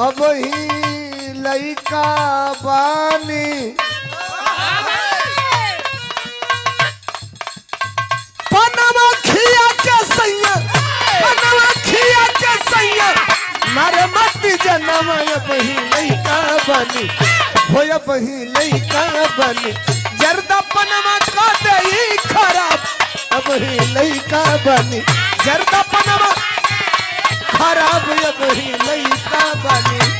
अब ही लइका बानी पनवा खिया के सैया पनवा खिया के सैया मारे मत जनम अब ही लइका बानी हो अब ही लइका बानी जर्दा पनवा का दई खराब अब ही लइका बानी जर्दा पनवा खराब अब ही लइका बानी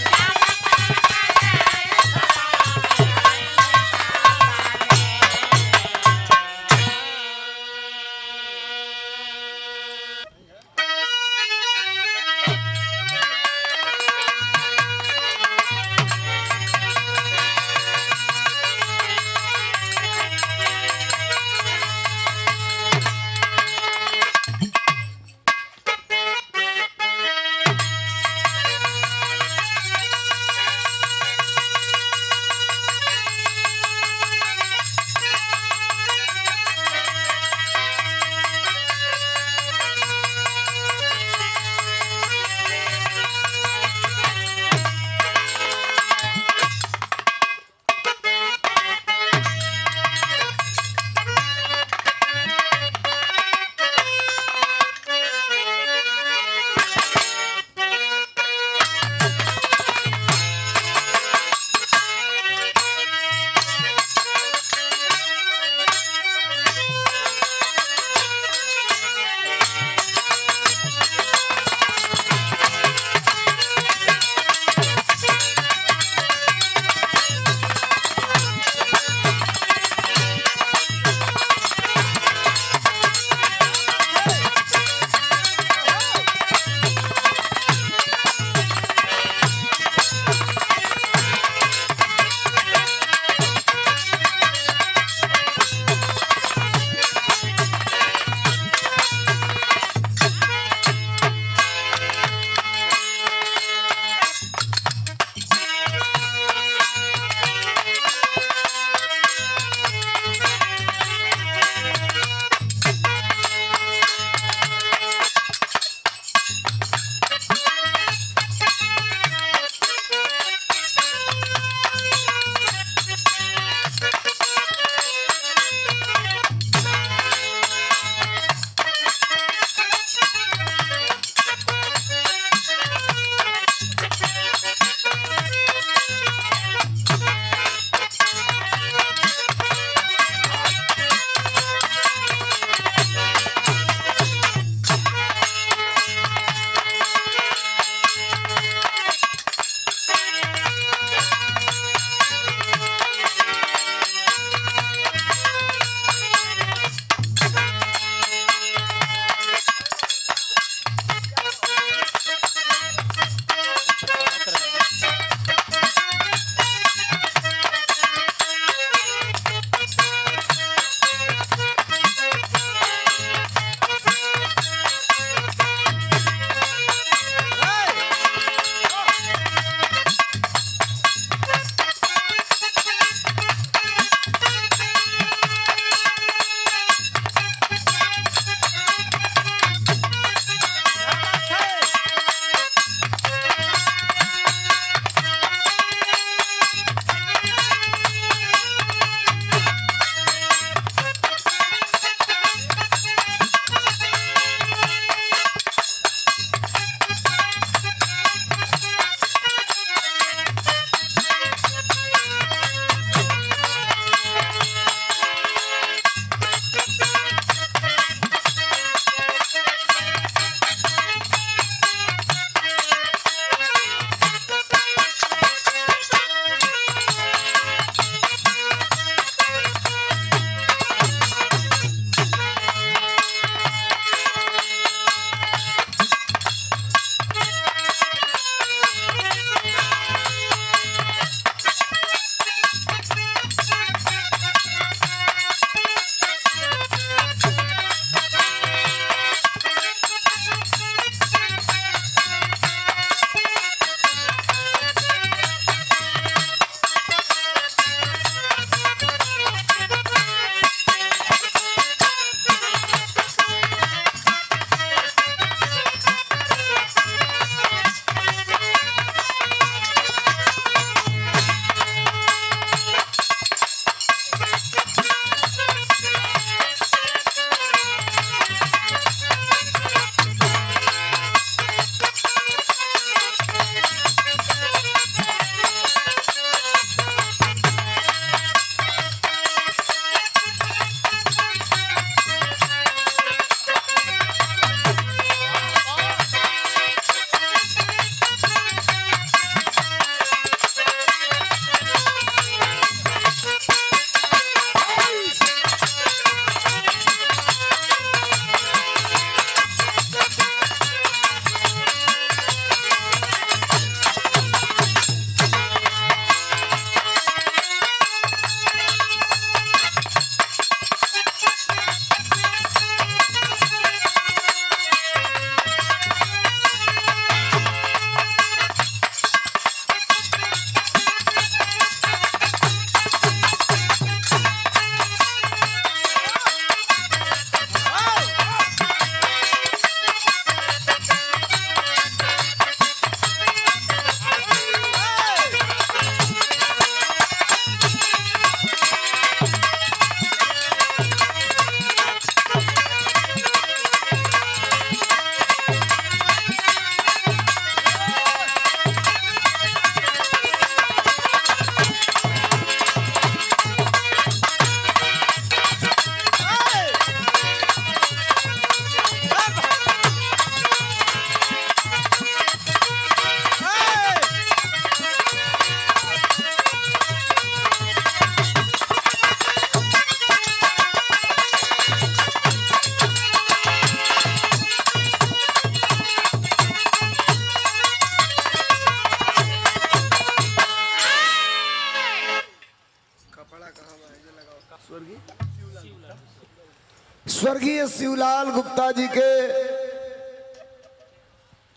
स्वर्गीय शिवलाल गुप्ता जी के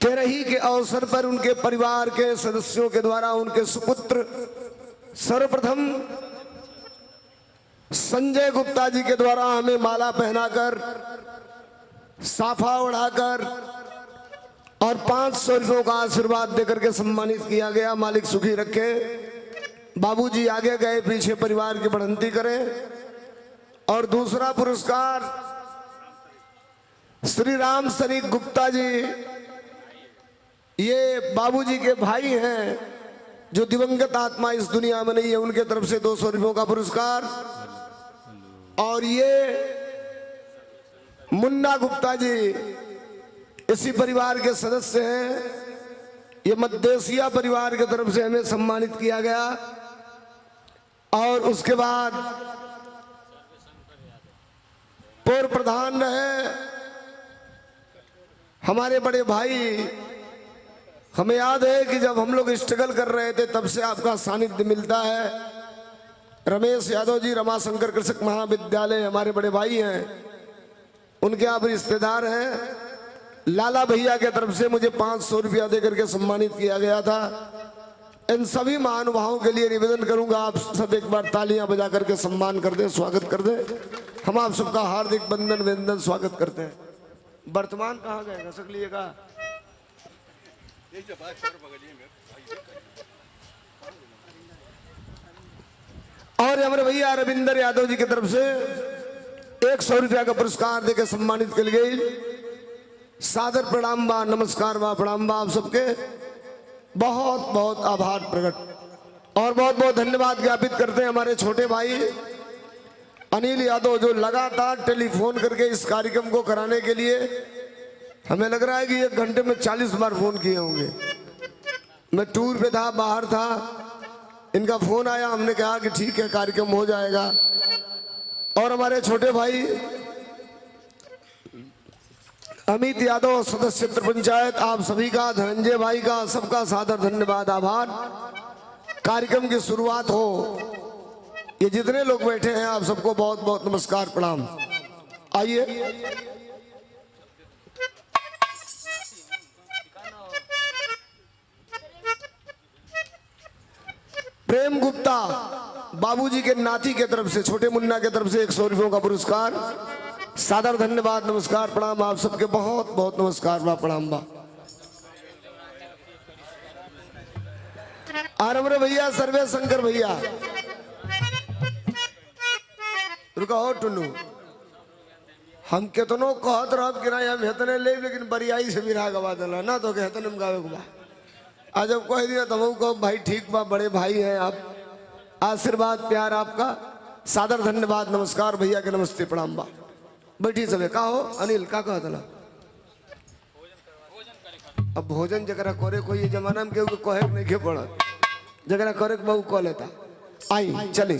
तेरही के अवसर पर उनके परिवार के सदस्यों के द्वारा उनके सुपुत्र सर्वप्रथम संजय गुप्ता जी के द्वारा हमें माला पहनाकर, साफा उड़ाकर और 500 रुपयों का आशीर्वाद देकर के सम्मानित किया गया। मालिक सुखी रखे। बाबूजी आगे गए, पीछे परिवार की बढ़ंती करें। और दूसरा पुरस्कार श्री राम शरीफ गुप्ता जी, ये बाबूजी के भाई हैं जो दिवंगत आत्मा इस दुनिया में नहीं है, उनके तरफ से 200 रुपयों का पुरस्कार। और ये मुन्ना गुप्ता जी इसी परिवार के सदस्य हैं, ये मद्देसिया परिवार की तरफ से हमें सम्मानित किया गया। और उसके बाद पूर्व प्रधान रहे हमारे बड़े भाई, हमें याद है कि जब हम लोग स्ट्रगल कर रहे थे तब से आपका सानिध्य मिलता है। रमेश यादव जी, रमाशंकर कृषक महाविद्यालय, हमारे बड़े भाई हैं, उनके आप रिश्तेदार हैं। लाला भैया के तरफ से मुझे 500 रुपया देकर के सम्मानित किया गया था। इन सभी महानुभावों के लिए निवेदन करूंगा, आप सब एक बार तालियां बजा करके सम्मान कर दें, स्वागत कर दें। हम आप सबका हार्दिक वंदन वंदन स्वागत करते हैं। वर्तमान कहाँ गए, घसक लिए का? और हमारे भैया रविंदर यादव जी की तरफ से 100 रुपया का पुरस्कार देकर सम्मानित कर गई। सादर प्रणाम बा, नमस्कार बा, प्रणाम बा आप सबके। बहुत बहुत आभार प्रकट और बहुत बहुत धन्यवाद ज्ञापित करते हैं हमारे छोटे भाई अनिल यादव, जो लगातार टेलीफोन करके इस कार्यक्रम को कराने के लिए, हमें लग रहा है कि 1 घंटे में 40 बार फोन किए होंगे। मैं टूर पे था, बाहर था, इनका फोन आया, हमने कहा कि ठीक है कार्यक्रम हो जाएगा। और हमारे छोटे भाई अमित यादव, सदस्य पंचायत, आप सभी का, धनंजय भाई का, सबका सादर धन्यवाद आभार। कार्यक्रम की शुरुआत हो, ये जितने लोग बैठे हैं आप सबको बहुत बहुत नमस्कार प्रणाम। आइए प्रेम गुप्ता बाबूजी के नाती के तरफ से, छोटे मुन्ना के तरफ से 100 रुपयों का पुरस्कार। सादर धन्यवाद, नमस्कार प्रणाम आप सबके, बहुत बहुत नमस्कार बा, प्रणाम बा। और हमारे भैया सर्वे शंकर भैया, रुका हो टुन्नू, हम केतनो कहत रहब कि नहीं हम हेतने ले, लेकिन बरियाई से बिरहा गवा दिला ना, तो हेतने में गावे बा। आज जब कह दिया तब कहो भाई ठीक बा, बड़े भाई हैं आप, आशीर्वाद प्यार आपका, सादर धन्यवाद, नमस्कार भैया के, नमस्ते प्रणाम बा। बैठी सबे का हो अनिल का कहा था? अब भोजन जरा करे कोई, ये जमाना में केहू कहे नहीं के पड़ा, जरा करे बहु कह लेता। आई चले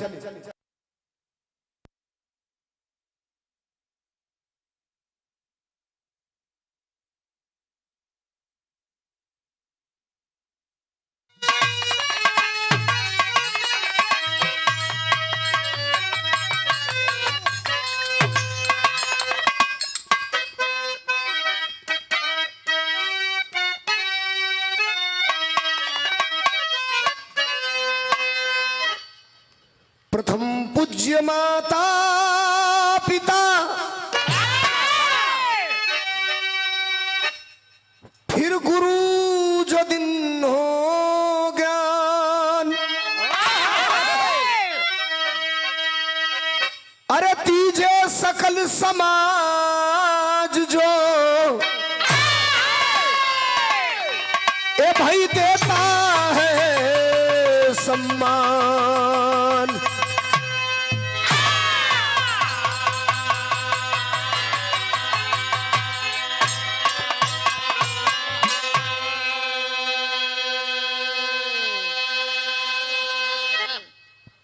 प्रथम पूज्य माता पिता, फिर गुरु जो दिन हो ज्ञान, अरे तीजे सकल समाज जो ए भाई देता है सम्मान।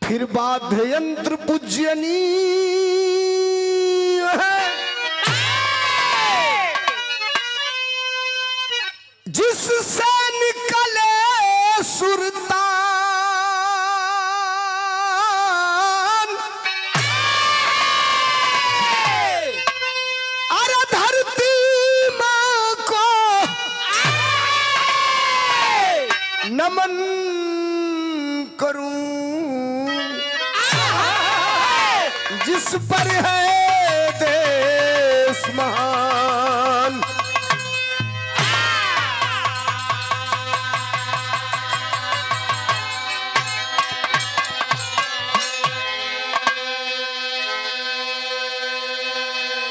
फिर वाद्य यंत्र पूज्यनीय है, जिससे निकले सुरतान, हम